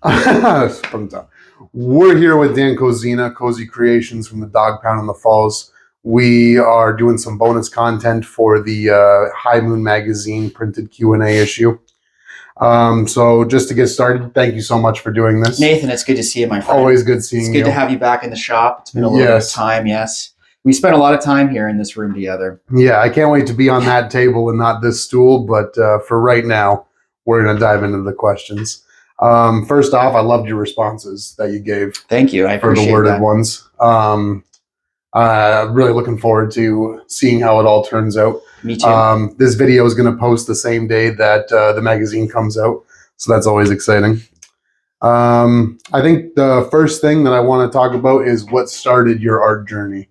We're here with Dan Kozina, Cozy Creations from the Dog Pound in the Falls. We are doing some bonus content for the High Moon Magazine printed Q&A issue. So just to get started, thank you so much for doing this. Nathan, it's good to see you, my friend. Always good seeing you. It's good to have you back in the shop. It's been a little bit of time, yes. We spent a lot of time here in this room together. Yeah, I can't wait to be on that table and not this stool, but for right now, we're going to dive into the questions. First off, I loved your responses that you gave. Thank you. I appreciate for the worded that. ones. Really looking forward to seeing how it all turns out. Me too. This video is going to post the same day that the magazine comes out, so that's always exciting. I think the first thing that I want to talk about is what started your art journey.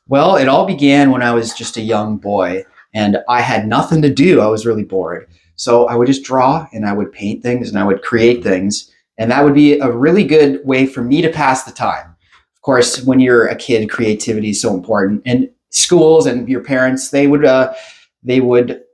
Well, it all began when I was just a young boy, and I had nothing to do. I was really bored. So I would just draw, and I would paint things, and I would create things, and that would be a really good way for me to pass the time. Of course, when you're a kid, creativity is so important, and schools and your parents, they would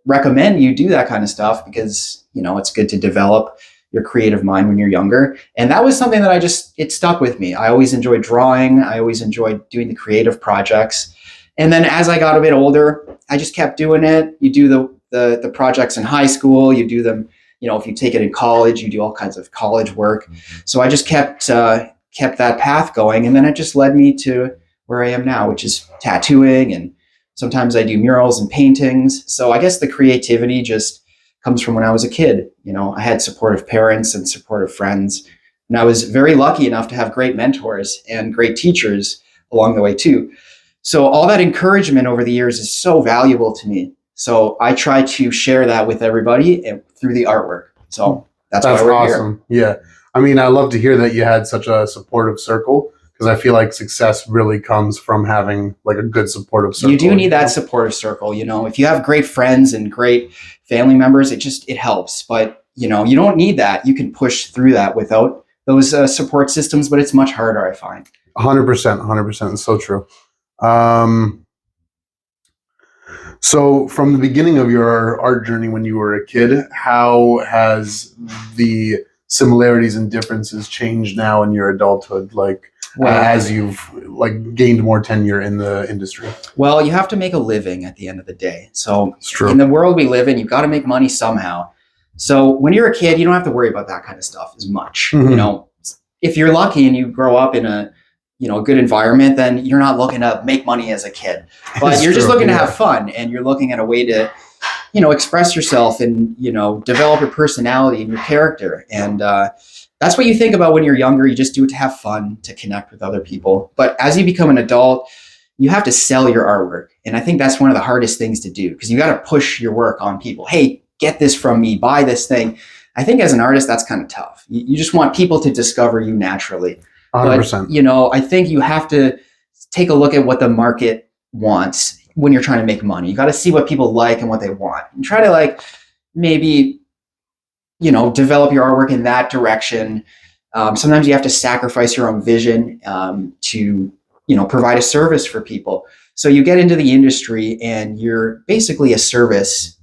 recommend you do that kind of stuff because, you know, it's good to develop your creative mind when you're younger. And that was something that it stuck with me. I always enjoyed drawing. I always enjoyed doing the creative projects. And then as I got a bit older, I just kept doing it. You do the projects in high school, you do them, you know, if you take it in college, you do all kinds of college work. So I just kept that path going. And then it just led me to where I am now, which is tattooing. And sometimes I do murals and paintings. So I guess the creativity just comes from when I was a kid. You know, I had supportive parents and supportive friends. And I was very lucky enough to have great mentors and great teachers along the way too. So all that encouragement over the years is so valuable to me. So I try to share that with everybody through the artwork. So that's why we're awesome. Here. Yeah. I mean, I love to hear that you had such a supportive circle, because I feel like success really comes from having like a good supportive circle. You do need that supportive circle. You know, if you have great friends and great family members, it helps. But, you know, you don't need that. You can push through that without those support systems, but it's much harder, I find. 100%. It's so true. So from the beginning of your art journey when you were a kid, how has the similarities and differences changed now in your adulthood, as you've gained more tenure in the industry? Well, you have to make a living at the end of the day. So in the world we live in, you've got to make money somehow. So when you're a kid, you don't have to worry about that kind of stuff as much. Mm-hmm. You know, if you're lucky and you grow up in a good environment, then you're not looking to make money as a kid, but you're just looking to have fun, and you're looking at a way to, express yourself and, develop your personality and your character. And that's what you think about when you're younger. You just do it to have fun, to connect with other people. But as you become an adult, you have to sell your artwork. And I think that's one of the hardest things to do, because you got to push your work on people. Hey, get this from me, buy this thing. I think as an artist, that's kind of tough. You just want people to discover you naturally. 100%. But, I think you have to take a look at what the market wants when you're trying to make money. You got to see what people like and what they want, and try to maybe, develop your artwork in that direction. Sometimes you have to sacrifice your own vision to, provide a service for people. So you get into the industry and you're basically a service.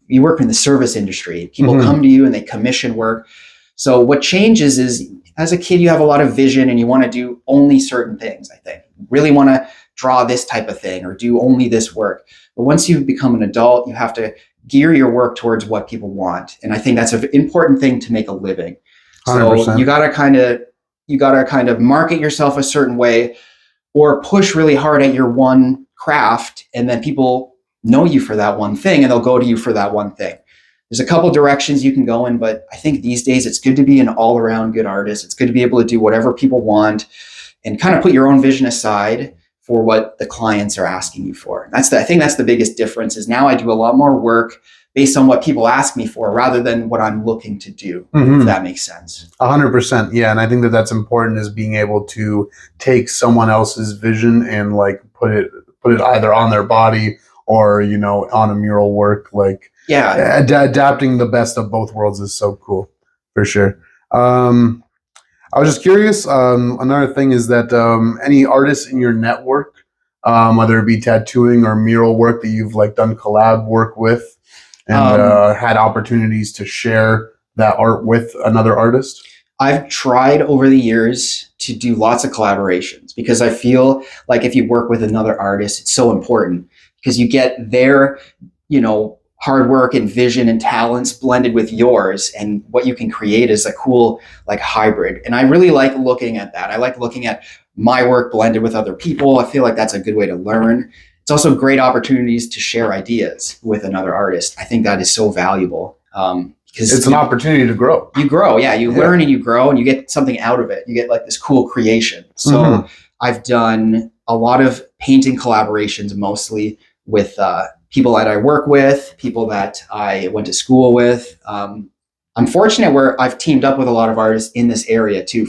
You work in the service industry. People come to you and they commission work. So what changes is, as a kid, you have a lot of vision and you want to do only certain things, I think. Really want to draw this type of thing or do only this work. But once you become an adult, you have to gear your work towards what people want. And I think that's an important thing to make a living. 100%. So you got to kind of market yourself a certain way, or push really hard at your one craft, and then people know you for that one thing and they'll go to you for that one thing. There's a couple directions you can go in, but I think these days it's good to be an all-around good artist. It's good to be able to do whatever people want and kind of put your own vision aside for what the clients are asking you for. I think that's the biggest difference, is now I do a lot more work based on what people ask me for rather than what I'm looking to do, if that makes sense. 100%. Yeah. And I think that's important, is being able to take someone else's vision and put it either on their body or, on a mural work. Yeah, adapting the best of both worlds is so cool, for sure. I was just curious. Another thing is that any artists in your network, whether it be tattooing or mural work, that you've done collab work with and had opportunities to share that art with another artist? I've tried over the years to do lots of collaborations because I feel like if you work with another artist, it's so important because you get their, hard work and vision and talents blended with yours, and what you can create is a cool like hybrid. And I really like looking at that. I like looking at my work blended with other people. I feel like that's a good way to learn. It's also great opportunities to share ideas with another artist. I think that is so valuable. Because it's an opportunity to grow. You grow, yeah. You learn and you grow, and you get something out of it. You get like this cool creation. So I've done a lot of painting collaborations, mostly with people that I work with, people that I went to school with. I'm fortunate where I've teamed up with a lot of artists in this area too.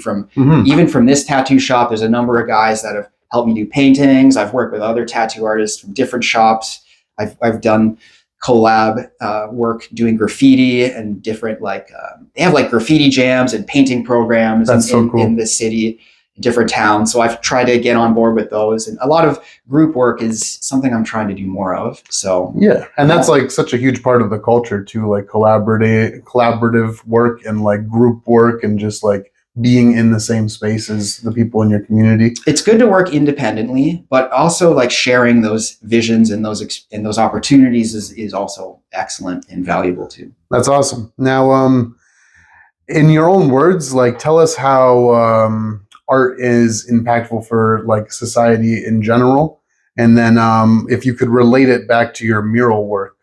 Even from this tattoo shop, there's a number of guys that have helped me do paintings. I've worked with other tattoo artists from different shops. I've done collab work doing graffiti and different they have like graffiti jams and painting programs in the city, in different towns. So I've tried to get on board with those, and a lot of group work is something I'm trying to do more of. So yeah, and that's like such a huge part of the culture too, like collaborative work and like group work and just like being in the same space as the people in your community. It's good to work independently, but also like sharing those visions and those opportunities is also excellent and valuable too. That's awesome. Now, in your own words, like tell us how art is impactful for like society in general, and then if you could relate it back to your mural work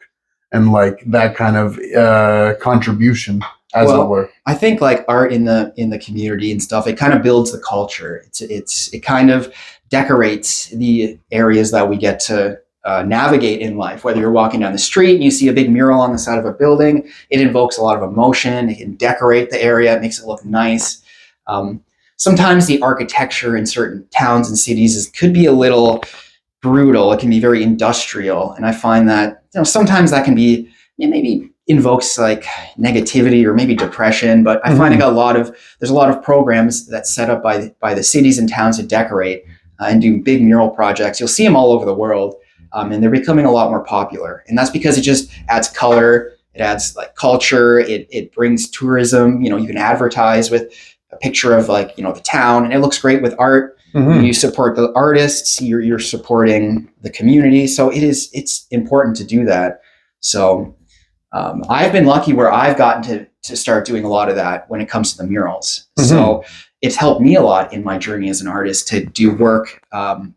and like that kind of contribution. As it were. I think like art in the community and stuff, it kind of builds the culture. It kind of decorates the areas that we get to navigate in life. Whether you're walking down the street and you see a big mural on the side of a building, it invokes a lot of emotion. It can decorate the area. It makes it look nice. Sometimes the architecture in certain towns and cities could be a little brutal. It can be very industrial, and I find that sometimes that can be maybe invokes like negativity or maybe depression, but I find there's a lot of programs that's set up by the cities and towns to decorate and do big mural projects. You'll see them all over the world, and they're becoming a lot more popular. And that's because it just adds color, it adds like culture, it brings tourism. You can advertise with a picture of like the town, and it looks great with art. You support the artists, you're supporting the community. So it's important to do that. So I've been lucky where I've gotten to start doing a lot of that when it comes to the murals. So it's helped me a lot in my journey as an artist to do work.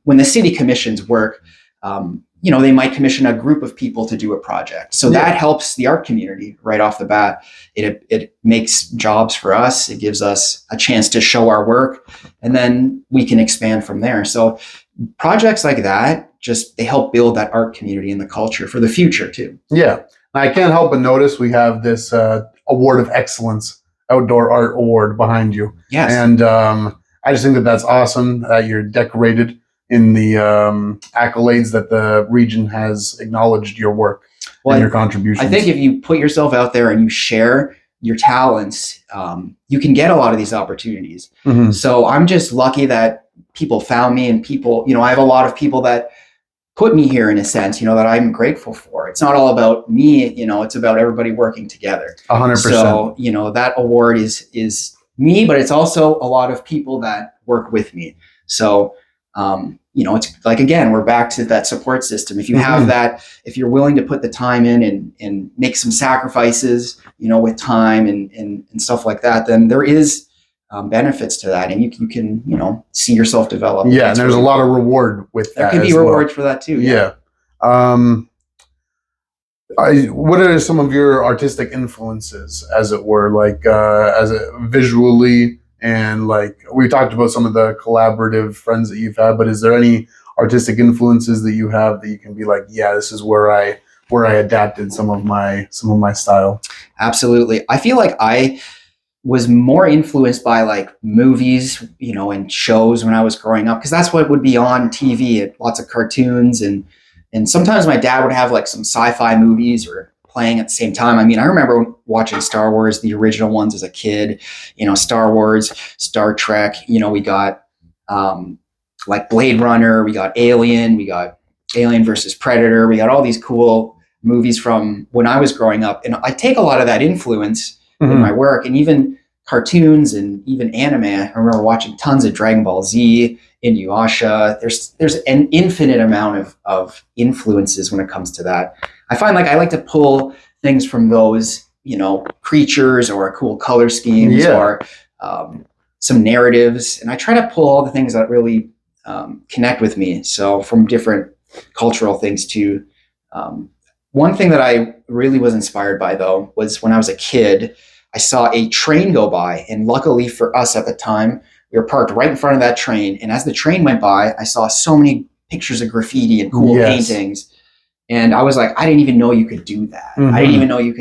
When the city commissions work, they might commission a group of people to do a project. So that helps the art community right off the bat. It makes jobs for us. It gives us a chance to show our work, and then we can expand from there. So projects like that, they help build that art community and the culture for the future too. Yeah. I can't help but notice we have this Award of Excellence, Outdoor Art Award behind you. Yes. And I just think that that's awesome that you're decorated in the accolades that the region has acknowledged your work and your contributions. I think if you put yourself out there and you share your talents, you can get a lot of these opportunities. So I'm just lucky that people found me, and people, I have a lot of people that put me here in a sense, that I'm grateful for. It's not all about me, it's about everybody working together. 100%. So, that award is me, but it's also a lot of people that work with me. So, it's like, again, we're back to that support system. If you have that, if you're willing to put the time in and make some sacrifices, with time and stuff like that, then there is benefits to that, and you can see yourself develop. Yeah, and there's a lot of reward with that. There can be rewards for that too. Yeah. What are some of your artistic influences, as it were, like visually, and like we talked about some of the collaborative friends that you've had, but is there any artistic influences that you have that you can be like, yeah, this is where I adapted some of my style? Absolutely. I feel like I was more influenced by like movies, and shows when I was growing up, because that's what would be on TV, lots of cartoons, and sometimes my dad would have like some sci-fi movies or playing at the same time. I mean, I remember watching Star Wars, the original ones as a kid, Star Wars, Star Trek, we got like Blade Runner, we got Alien versus Predator, we got all these cool movies from when I was growing up, and I take a lot of that influence in my work, and even cartoons and even anime. I remember watching tons of Dragon Ball Z, Inuyasha. There's an infinite amount of influences when it comes to that. I find like I like to pull things from those, creatures or cool color schemes or some narratives, and I try to pull all the things that really connect with me. So from different cultural things too. One thing that I really was inspired by, though, was when I was a kid, I saw a train go by. And luckily for us at the time, we were parked right in front of that train. And as the train went by, I saw so many pictures of graffiti and cool paintings. And I was like, I didn't even know you could do that. I didn't even know you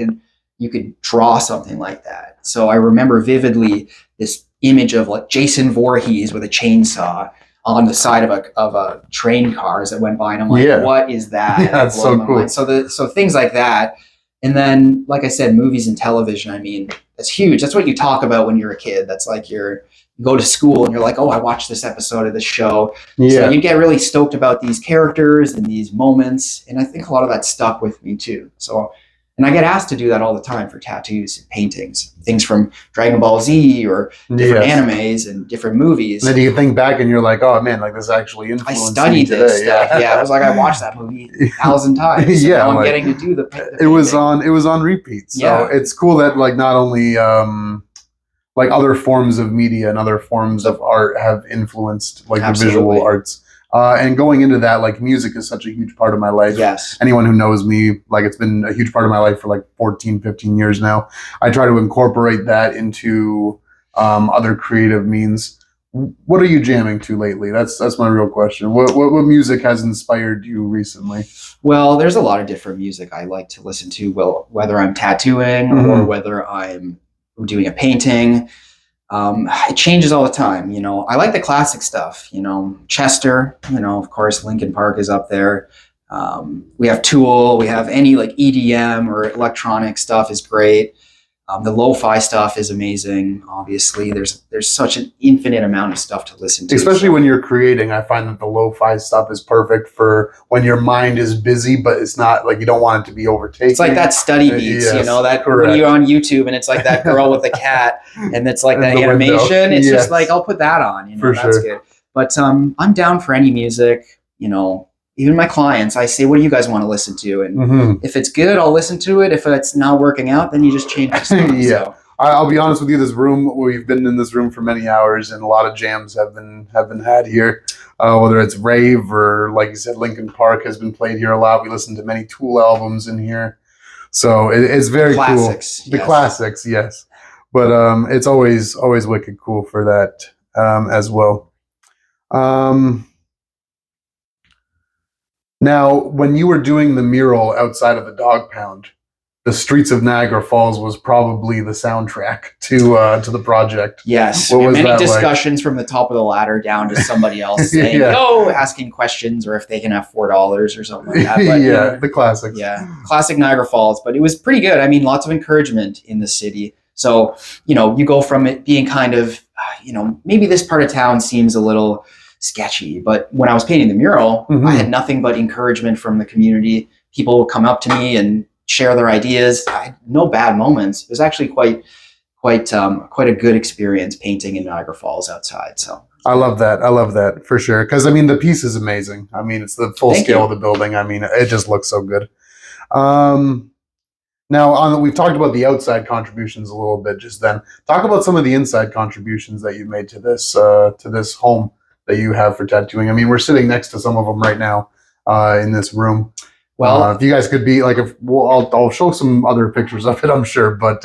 could draw something like that. So I remember vividly this image of like Jason Voorhees with a chainsaw on the side of a train car as it went by, and I'm like, what is that? Yeah, that's so cool. So things like that, and then like I said, movies and television. I mean, that's huge. That's what you talk about when you're a kid. That's like you go to school and you're like, oh, I watched this episode of this show. Yeah. So you get really stoked about these characters and these moments, and I think a lot of that stuck with me too. So. And I get asked to do that all the time for tattoos and paintings, things from Dragon Ball Z or different animes and different movies. And then you think back and you're like, oh man, like this actually influenced me today. I studied this stuff. Yeah, it was like I watched that movie 1,000 times. So now I'm getting to do the painting. It was on repeat. So it's cool that like not only like other forms of media and other forms of art have influenced like the visual arts. And going into that, like music is such a huge part of my life. Yes. Anyone who knows me, like it's been a huge part of my life for like 14, 15 years now. I try to incorporate that into other creative means. What are you jamming to lately? That's my real question. What music has inspired you recently? Well, there's a lot of different music I like to listen to, whether I'm tattooing or whether I'm doing a painting. It changes all the time. I like the classic stuff, Chester, of course, Linkin Park is up there. We have Tool, we have any like EDM or electronic stuff is great. The lo-fi stuff is amazing. Obviously, there's such an infinite amount of stuff to listen to. Especially when you're creating, I find that the lo-fi stuff is perfect for when your mind is busy, but it's not like you don't want it to be overtaken. It's like that study beats, that correct. When you're on YouTube and it's like that girl with the cat and it's like that animation. Window. It's just like, I'll put that on, for that's good. But I'm down for any music, even my clients, I say, what do you guys want to listen to? And if it's good, I'll listen to it. If it's not working out, then you just change the song. So. I'll be honest with you, we've been in this room for many hours and a lot of jams have been had here. Whether it's rave or, like you said, Linkin Park has been played here a lot. We listened to many Tool albums in here. So it's very classics, cool. The classics, yes. But it's always wicked cool for that as well. Now, when you were doing the mural outside of the dog pound, the Streets of Niagara Falls was probably the soundtrack to the project. Yes, and many discussions from the top of the ladder down to somebody else saying, asking questions or if they can have $4 or something like that. But, the classics. Yeah, classic Niagara Falls, but it was pretty good. I mean, lots of encouragement in the city. So, you go from it being kind of, maybe this part of town seems a little sketchy, but when I was painting the mural, I had nothing but encouragement from the community. People would come up to me and share their ideas. I had no bad moments. It was actually quite a good experience painting in Niagara Falls outside. So I love that for sure. Because I mean, the piece is amazing. I mean, it's the full scale of the building. I mean, it just looks so good. Now, we've talked about the outside contributions a little bit just then. Talk about some of the inside contributions that you made to this home that you have for tattooing. I mean, we're sitting next to some of them right now in this room. Well, if you guys could be like, I'll show some other pictures of it, I'm sure, but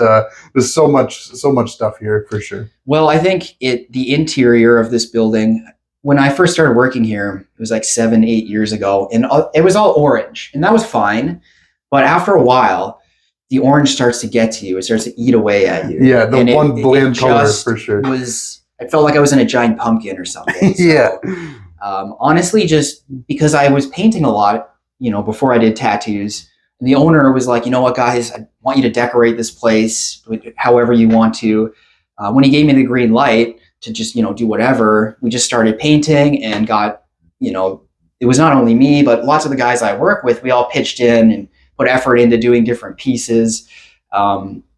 there's so much stuff here for sure. Well, I think the interior of this building, when I first started working here, it was like 7-8 years ago, and it was all orange, and that was fine. But after a while, the orange starts to get to you. It starts to eat away at you. Yeah, one bland color for sure. I felt like I was in a giant pumpkin or something. So, honestly, just because I was painting a lot, before I did tattoos, and the owner was like, you know what, guys, I want you to decorate this place however you want to. When he gave me the green light to just, do whatever, we just started painting and got, it was not only me, but lots of the guys I work with, we all pitched in and put effort into doing different pieces.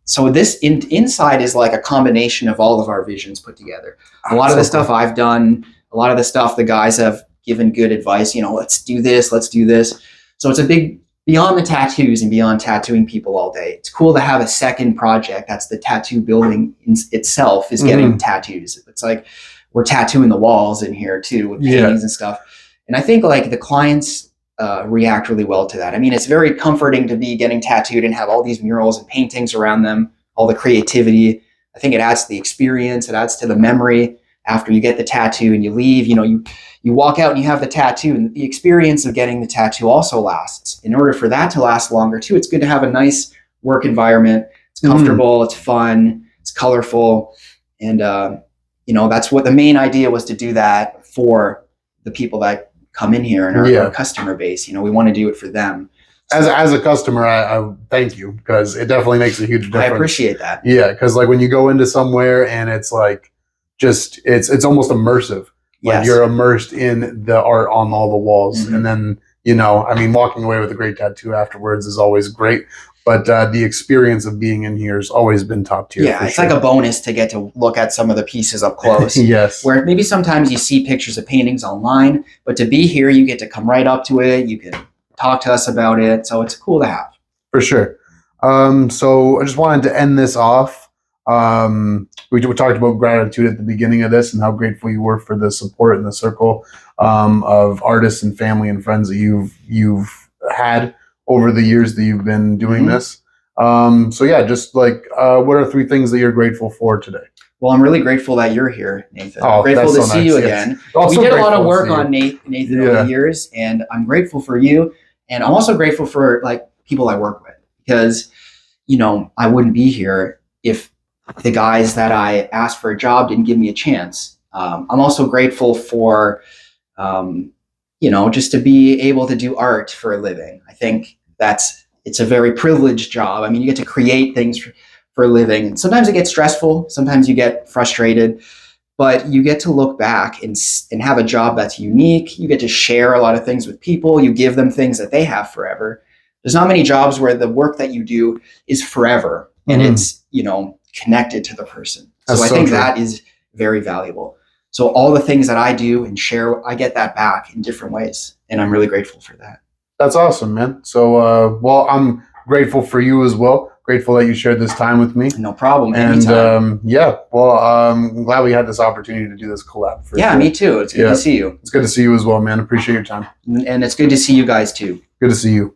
So this inside is like a combination of all of our visions put together. A lot of the stuff I've done, a lot of the stuff the guys have given good advice, let's do this, let's do this. So it's a big, beyond the tattoos and beyond tattooing people all day, it's cool to have a second project. That's the tattoo building itself is getting tattoos. It's like we're tattooing the walls in here too with paintings and stuff. And I think like the clients react really well to that. I mean, it's very comforting to be getting tattooed and have all these murals and paintings around them, all the creativity. I think it adds to the experience. It adds to the memory after you get the tattoo and you leave. You walk out and you have the tattoo, and the experience of getting the tattoo also lasts. In order for that to last longer too, it's good to have a nice work environment. It's comfortable, it's fun, it's colorful. And, that's what the main idea was, to do that for the people that come in here and our customer base. We want to do it for them. As a customer, I thank you, because it definitely makes a huge difference. I appreciate that. Yeah, because like when you go into somewhere and it's like it's almost immersive. Like you're immersed in the art on all the walls, and then walking away with a great tattoo afterwards is always great. But the experience of being in here has always been top tier. Yeah, it's like a bonus to get to look at some of the pieces up close. Yes. Where maybe sometimes you see pictures of paintings online, but to be here, you get to come right up to it. You can talk to us about it. So it's cool to have. For sure. So I just wanted to end this off. We talked about gratitude at the beginning of this and how grateful you were for the support in the circle of artists and family and friends that you've had over the years that you've been doing this. So yeah, just like what are 3 things that you're grateful for today? Well, I'm really grateful that you're here, Nathan. Oh, grateful to so see you again. We did a lot of work on Nathan over the years, and I'm grateful for you. And I'm also grateful for like people I work with, because I wouldn't be here if the guys that I asked for a job didn't give me a chance. I'm also grateful for just to be able to do art for a living. I think it's a very privileged job. I mean, you get to create things for a living, and sometimes it gets stressful. Sometimes you get frustrated, but you get to look back and have a job that's unique. You get to share a lot of things with people. You give them things that they have forever. There's not many jobs where the work that you do is forever and it's, connected to the person. So I think that is very valuable. So all the things that I do and share, I get that back in different ways. And I'm really grateful for that. That's awesome, man. So, I'm grateful for you as well. Grateful that you shared this time with me. No problem. And I'm glad we had this opportunity to do this collab. Sure. Me too. It's good to see you. It's good to see you as well, man. Appreciate your time. And it's good to see you guys too. Good to see you.